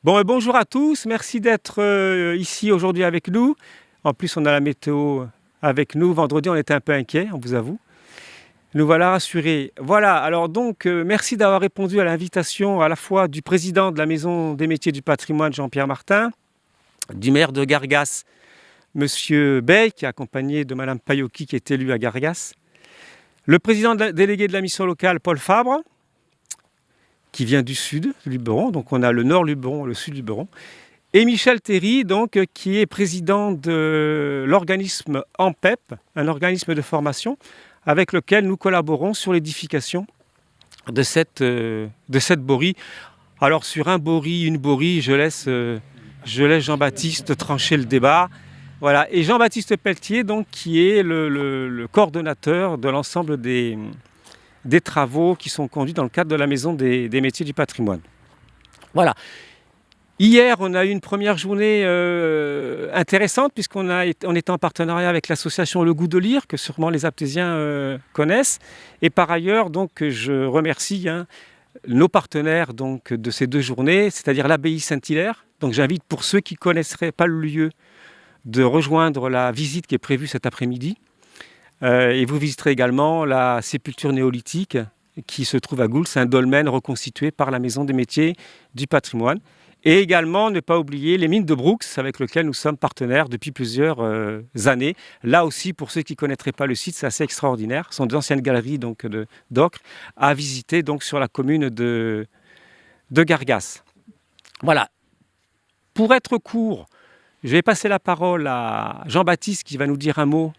Bon, bonjour à tous, merci d'être ici aujourd'hui avec nous. En plus, on a la météo avec nous. Vendredi, on était un peu inquiets, on vous avoue. Nous voilà rassurés. Voilà, alors donc, merci d'avoir répondu à l'invitation à la fois du président de la Maison des métiers du patrimoine, Jean-Pierre Martin, du maire de Gargas, Monsieur Bey, qui est accompagné de Madame Payoki, qui est élue à Gargas, le président délégué de la mission locale, Paul Fabre, qui vient du sud du Luberon, donc on a le nord Luberon, le sud Luberon, et Michel Théry, donc, qui est président de l'organisme AMPEP, un organisme de formation avec lequel nous collaborons sur l'édification de cette borie. Alors sur un borie, une borie, je laisse Jean-Baptiste trancher le débat. Voilà. Et Jean-Baptiste Pelletier, donc, qui est le coordonnateur de l'ensemble des travaux qui sont conduits dans le cadre de la Maison des métiers du patrimoine. Voilà. Hier, on a eu une première journée intéressante puisqu'on était en partenariat avec l'association Le Goût de Lire, que sûrement les Aptésiens connaissent. Et par ailleurs, donc, je remercie nos partenaires donc, de ces 2 journées, c'est-à-dire l'abbaye Saint-Hilaire. Donc j'invite pour ceux qui ne connaisseraient pas le lieu de rejoindre la visite qui est prévue cet après-midi. Et vous visiterez également la sépulture néolithique qui se trouve à Goul, c'est un dolmen reconstitué par la Maison des métiers du patrimoine. Et également, ne pas oublier les mines de Brooks, avec lesquelles nous sommes partenaires depuis plusieurs années. Là aussi, pour ceux qui ne connaîtraient pas le site, c'est assez extraordinaire. Ce sont d'anciennes galeries d'ocre à visiter donc, sur la commune de Gargas. Voilà. Pour être court, je vais passer la parole à Jean-Baptiste qui va nous dire un mot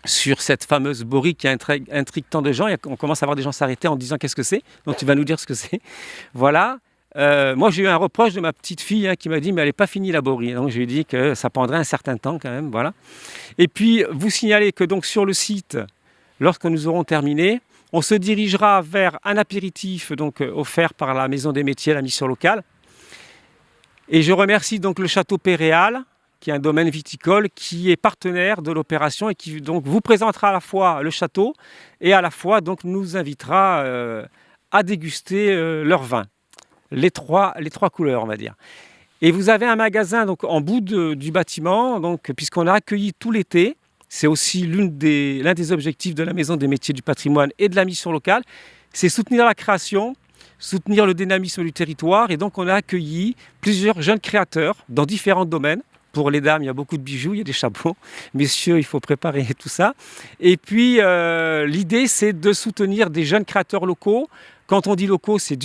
sur cette fameuse borie qui intrigue tant de gens. On commence à voir des gens s'arrêter en disant qu'est-ce que c'est. Donc tu vas nous dire ce que c'est. Voilà. Moi, j'ai eu un reproche de ma petite fille qui m'a dit mais elle n'est pas finie la borie. Donc je lui ai dit que ça prendrait un certain temps quand même. Voilà. Et puis vous signalez que donc sur le site, lorsque nous aurons terminé, on se dirigera vers un apéritif donc offert par la Maison des métiers, la mission locale. Et je remercie donc le château Péréal, qui est un domaine viticole, qui est partenaire de l'opération et qui donc vous présentera à la fois le château et à la fois donc nous invitera à déguster leur vin. Les trois couleurs, on va dire. Et vous avez un magasin donc, en bout du bâtiment, donc, puisqu'on a accueilli tout l'été. C'est aussi l'un des objectifs de la Maison des métiers du patrimoine et de la mission locale. C'est soutenir la création, soutenir le dynamisme du territoire. Et donc, on a accueilli plusieurs jeunes créateurs dans différents domaines. Pour les dames, il y a beaucoup de bijoux, il y a des chapeaux. Messieurs, il faut préparer tout ça. Et puis, l'idée, c'est de soutenir des jeunes créateurs locaux. Quand on dit locaux, c'est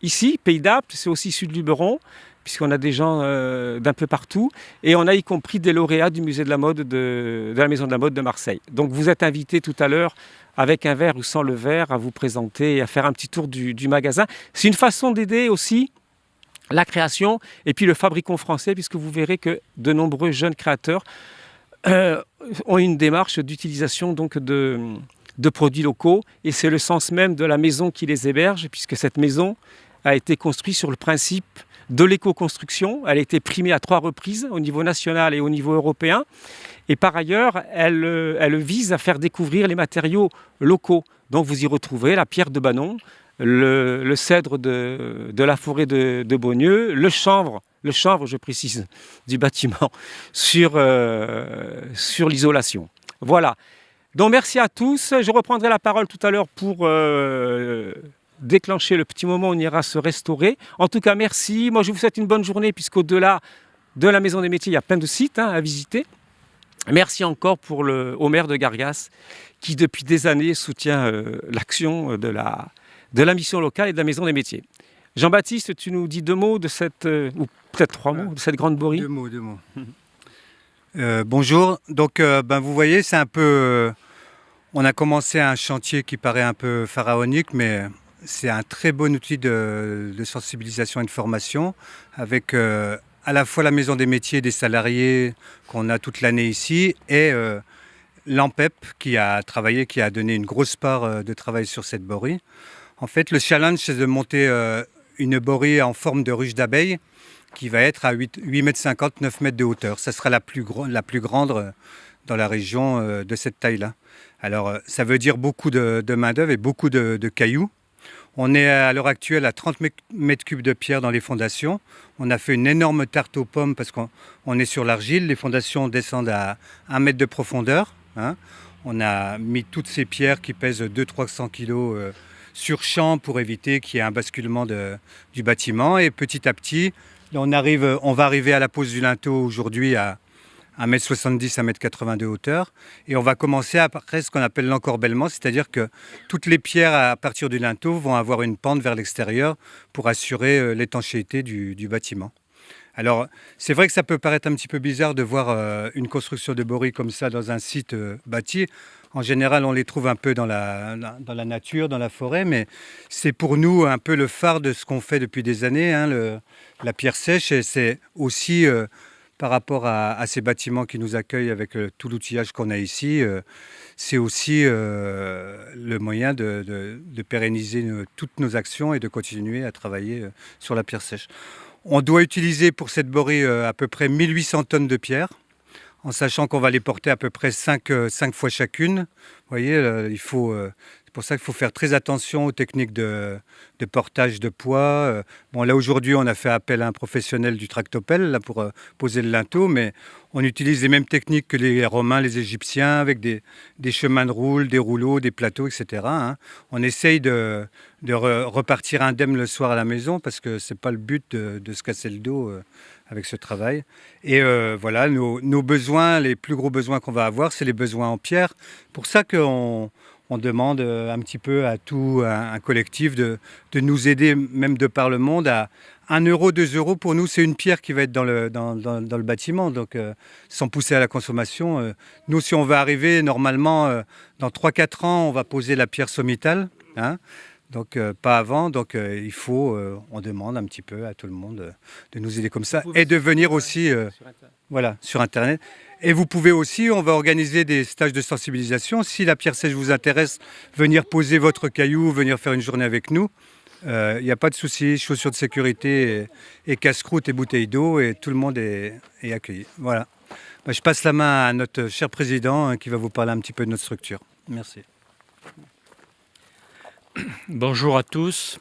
ici, Pays d'Apt, c'est aussi Sud-Luberon, puisqu'on a des gens d'un peu partout. Et on a y compris des lauréats du musée de la mode de la Maison de la mode de Marseille. Donc, vous êtes invités tout à l'heure, avec un verre ou sans le verre, à vous présenter et à faire un petit tour du magasin. C'est une façon d'aider aussi la création et puis le fabricant français, puisque vous verrez que de nombreux jeunes créateurs ont une démarche d'utilisation donc de produits locaux, et c'est le sens même de la maison qui les héberge, puisque cette maison a été construite sur le principe de l'éco-construction. Elle a été primée à 3 reprises au niveau national et au niveau européen, et par ailleurs elle vise à faire découvrir les matériaux locaux. Donc vous y retrouverez la pierre de Banon, le cèdre de la forêt de Beaunieu, le chanvre, je précise, du bâtiment sur l'isolation. Voilà. Donc merci à tous. Je reprendrai la parole tout à l'heure pour déclencher le petit moment où on ira se restaurer. En tout cas, merci. Moi, je vous souhaite une bonne journée puisqu'au-delà de la Maison des métiers, il y a plein de sites à visiter. Merci encore au maire de Gargas qui, depuis des années, soutient l'action de la mission locale et de la Maison des métiers. Jean-Baptiste, tu nous dis 2 mots de cette, ou peut-être 3 mots, de cette grande borie. 2 mots. Bonjour. Donc, vous voyez, c'est un peu... on a commencé un chantier qui paraît un peu pharaonique, mais c'est un très bon outil de sensibilisation et de formation, avec à la fois la Maison des métiers des salariés qu'on a toute l'année ici, et l'AMPEP qui a donné une grosse part de travail sur cette borie. En fait, le challenge, c'est de monter une borie en forme de ruche d'abeille, qui va être à 8,50 m, 9 mètres de hauteur. Ça sera la plus grande dans la région de cette taille-là. Alors, ça veut dire beaucoup de main-d'œuvre et beaucoup de cailloux. On est à l'heure actuelle à 30 mètres cubes de pierre dans les fondations. On a fait une énorme tarte aux pommes parce qu'on est sur l'argile. Les fondations descendent à 1 mètre de profondeur, hein. On a mis toutes ces pierres qui pèsent 200-300 kg sur champ pour éviter qu'il y ait un basculement du bâtiment. Et petit à petit, on va arriver à la pose du linteau aujourd'hui à 1,70 m, 1,80 m de hauteur. Et on va commencer après ce qu'on appelle l'encorbellement, c'est-à-dire que toutes les pierres à partir du linteau vont avoir une pente vers l'extérieur pour assurer l'étanchéité du bâtiment. Alors, c'est vrai que ça peut paraître un petit peu bizarre de voir une construction de bories comme ça dans un site bâti. En général, on les trouve un peu dans la nature, dans la forêt, mais c'est pour nous un peu le phare de ce qu'on fait depuis des années, hein, la pierre sèche. Et c'est aussi, par rapport à ces bâtiments qui nous accueillent avec tout l'outillage qu'on a ici, c'est aussi le moyen de pérenniser toutes nos actions et de continuer à travailler sur la pierre sèche. On doit utiliser pour cette borie à peu près 1800 tonnes de pierre, en sachant qu'on va les porter à peu près 5 fois chacune. Vous voyez, c'est pour ça qu'il faut faire très attention aux techniques de portage de poids. Bon, là aujourd'hui, on a fait appel à un professionnel du tractopelle là, pour poser le linteau, mais on utilise les mêmes techniques que les Romains, les Égyptiens, avec des chemins de roule, des rouleaux, des plateaux, etc., hein. On essaye de repartir indemne le soir à la maison parce que c'est pas le but de se casser le dos avec ce travail. Et voilà, nos besoins, les plus gros besoins qu'on va avoir, c'est les besoins en pierre. Pour ça qu'on demande un petit peu à tout un collectif de nous aider, même de par le monde, à 1 euro, 2 euros. Pour nous, c'est une pierre qui va être dans le bâtiment, donc sans pousser à la consommation. Nous, si on va arriver, normalement, dans 3-4 ans, on va poser la pierre sommitale, hein. Donc pas avant, donc on demande un petit peu à tout le monde de nous aider comme ça et de venir aussi sur Internet. Et vous pouvez aussi, on va organiser des stages de sensibilisation. Si la pierre sèche vous intéresse, venir poser votre caillou, venir faire une journée avec nous, il n'y a pas de souci, chaussures de sécurité et casse-croûte et bouteilles d'eau et tout le monde est accueilli. Voilà. Je passe la main à notre cher président qui va vous parler un petit peu de notre structure. Merci. Bonjour à tous.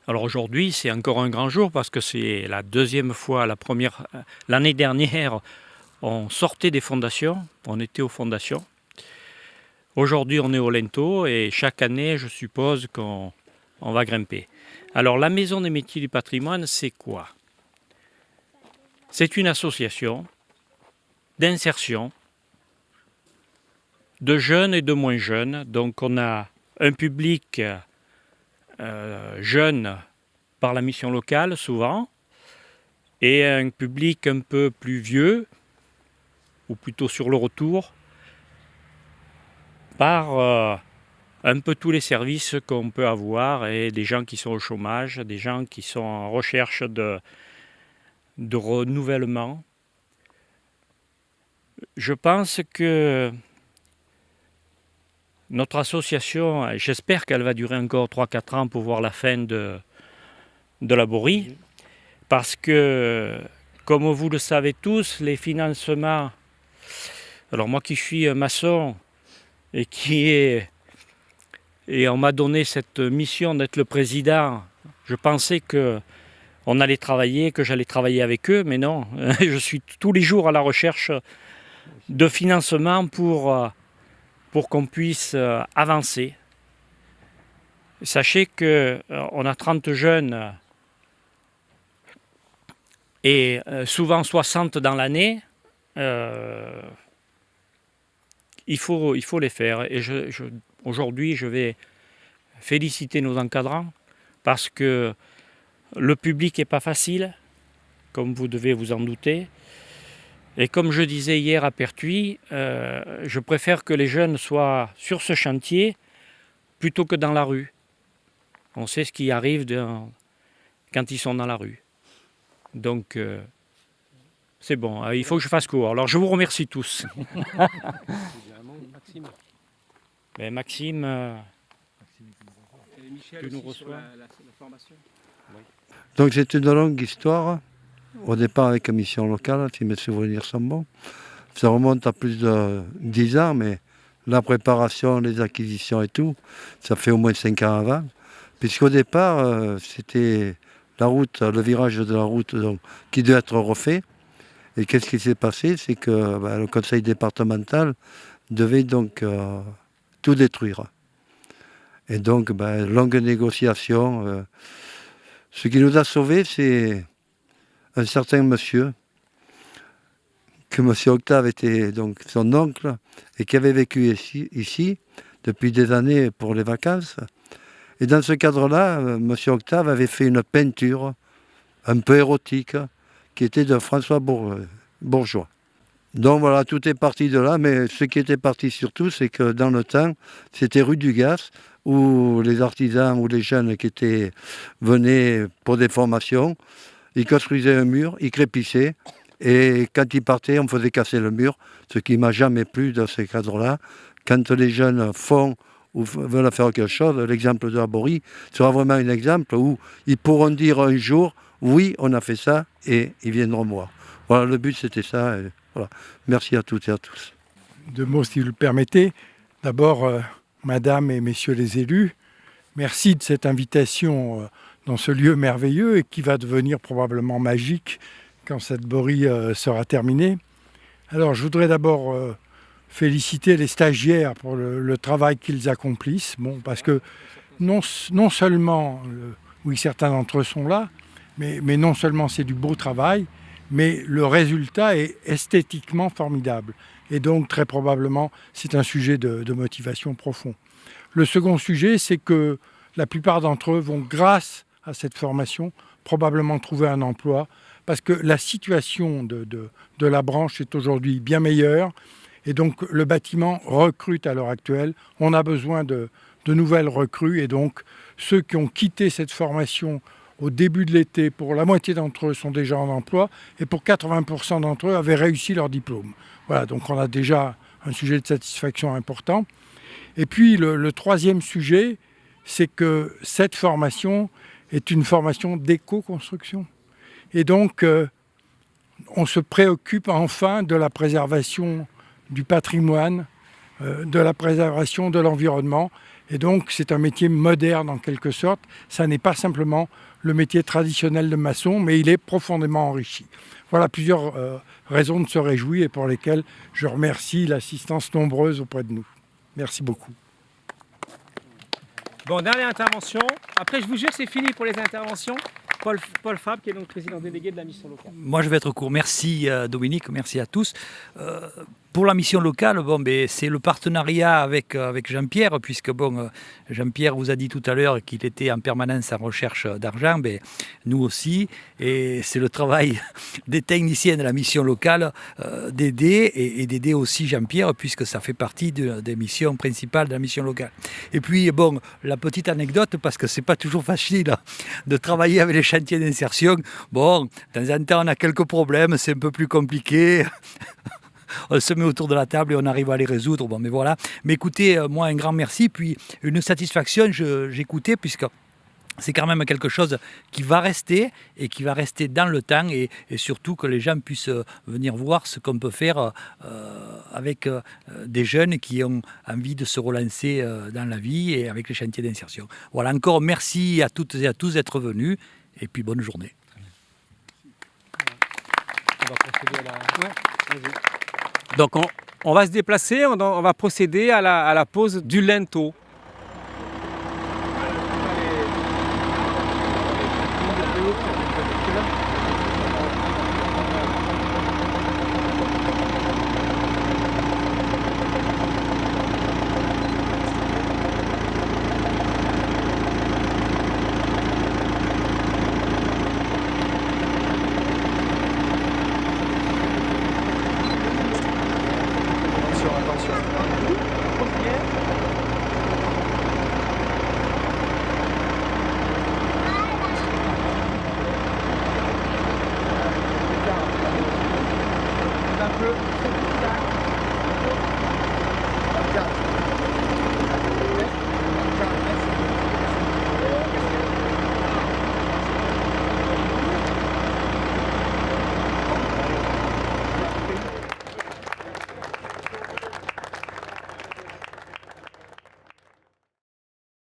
Alors aujourd'hui, c'est encore un grand jour parce que c'est la deuxième fois, l'année dernière, on sortait des fondations, on était aux fondations. Aujourd'hui, on est au linteau et chaque année, je suppose qu'on va grimper. Alors la Maison des métiers du patrimoine, c'est quoi? C'est une association d'insertion de jeunes et de moins jeunes. Donc on a un public jeune par la mission locale souvent et un public un peu plus vieux ou plutôt sur le retour par un peu tous les services qu'on peut avoir et des gens qui sont au chômage, des gens qui sont en recherche de renouvellement. Je pense que notre association, j'espère qu'elle va durer encore 3-4 ans pour voir la fin de la borie, parce que, comme vous le savez tous, les financements, alors moi qui suis un maçon et on m'a donné cette mission d'être le président, je pensais qu'on allait travailler, que j'allais travailler avec eux, mais non, je suis tous les jours à la recherche de financement pour qu'on puisse avancer. Sachez qu'on a 30 jeunes et souvent 60 dans l'année. Il faut les faire. Et aujourd'hui, je vais féliciter nos encadrants parce que le public n'est pas facile, comme vous devez vous en douter. Et comme je disais hier à Pertuis, je préfère que les jeunes soient sur ce chantier plutôt que dans la rue. On sait ce qui arrive quand ils sont dans la rue. Donc, c'est bon, il faut que je fasse court. Alors, je vous remercie tous. Mais Maxime, tu nous reçois la formation. Donc, c'est une longue histoire. Au départ, avec la mission locale, si mes souvenirs sont bons, ça remonte à plus de 10 ans, mais la préparation, les acquisitions et tout, ça fait au moins 5 ans avant. Puisqu'au départ, c'était la route, le virage de la route donc, qui devait être refait. Et qu'est-ce qui s'est passé? C'est que le conseil départemental devait donc tout détruire. Et donc, longue négociation. Ce qui nous a sauvés, c'est un certain monsieur, que monsieur Octave était donc son oncle, et qui avait vécu ici depuis des années pour les vacances. Et dans ce cadre-là, monsieur Octave avait fait une peinture un peu érotique, qui était de François Bourgeois. Donc voilà, tout est parti de là, mais ce qui était parti surtout, c'est que dans le temps, c'était rue du Gaz, où les artisans ou les jeunes qui venaient pour des formations, ils construisaient un mur, ils crépissaient, et quand ils partaient, on faisait casser le mur, ce qui m'a jamais plu dans ces cadres-là. Quand les jeunes font ou veulent faire quelque chose, l'exemple de la Borie sera vraiment un exemple où ils pourront dire un jour, oui, on a fait ça, et ils viendront voir. Voilà, le but c'était ça. Et voilà. Merci à toutes et à tous. Deux mots si vous le permettez. D'abord, Madame et Messieurs les élus, merci de cette invitation dans ce lieu merveilleux et qui va devenir probablement magique quand cette Borie sera terminée. Alors, je voudrais d'abord féliciter les stagiaires pour le travail qu'ils accomplissent. Bon, parce que non seulement, oui, certains d'entre eux sont là, mais non seulement c'est du beau travail, mais le résultat est esthétiquement formidable. Et donc, très probablement, c'est un sujet de motivation profond. Le second sujet, c'est que la plupart d'entre eux vont, grâce à cette formation, probablement trouver un emploi, parce que la situation de la branche est aujourd'hui bien meilleure, et donc le bâtiment recrute à l'heure actuelle. On a besoin de nouvelles recrues, et donc ceux qui ont quitté cette formation au début de l'été, pour la moitié d'entre eux sont déjà en emploi, et pour 80% d'entre eux avaient réussi leur diplôme. Voilà, donc on a déjà un sujet de satisfaction important. Et puis le troisième sujet, c'est que cette formation est une formation d'éco-construction. Et donc, on se préoccupe enfin de la préservation du patrimoine, de la préservation de l'environnement. Et donc, c'est un métier moderne en quelque sorte. Ça n'est pas simplement le métier traditionnel de maçon, mais il est profondément enrichi. Voilà plusieurs raisons de se réjouir et pour lesquelles je remercie l'assistance nombreuse auprès de nous. Merci beaucoup. Bon, dernière intervention. Après, je vous jure, c'est fini pour les interventions. Paul Fabre, qui est donc président délégué de la mission locale. Moi, je vais être court. Merci Dominique, merci à tous. Pour la mission locale, c'est le partenariat avec Jean-Pierre, puisque Jean-Pierre vous a dit tout à l'heure qu'il était en permanence en recherche d'argent, nous aussi. Et c'est le travail des techniciens de la mission locale d'aider et d'aider aussi Jean-Pierre, puisque ça fait partie des missions principales de la mission locale. Et puis, la petite anecdote, parce que c'est pas toujours facile de travailler avec les chantiers d'insertion. De temps en temps, on a quelques problèmes, c'est un peu plus compliqué. On se met autour de la table et on arrive à les résoudre. Mais voilà. Mais écoutez, moi, un grand merci. Puis une satisfaction, j'écoutais, puisque c'est quand même quelque chose qui va rester et qui va rester dans le temps et surtout que les gens puissent venir voir ce qu'on peut faire avec des jeunes qui ont envie de se relancer dans la vie et avec les chantiers d'insertion. Voilà, encore merci à toutes et à tous d'être venus et puis bonne journée. On va procéder à la... Donc on va se déplacer, on va procéder à la pose du linteau.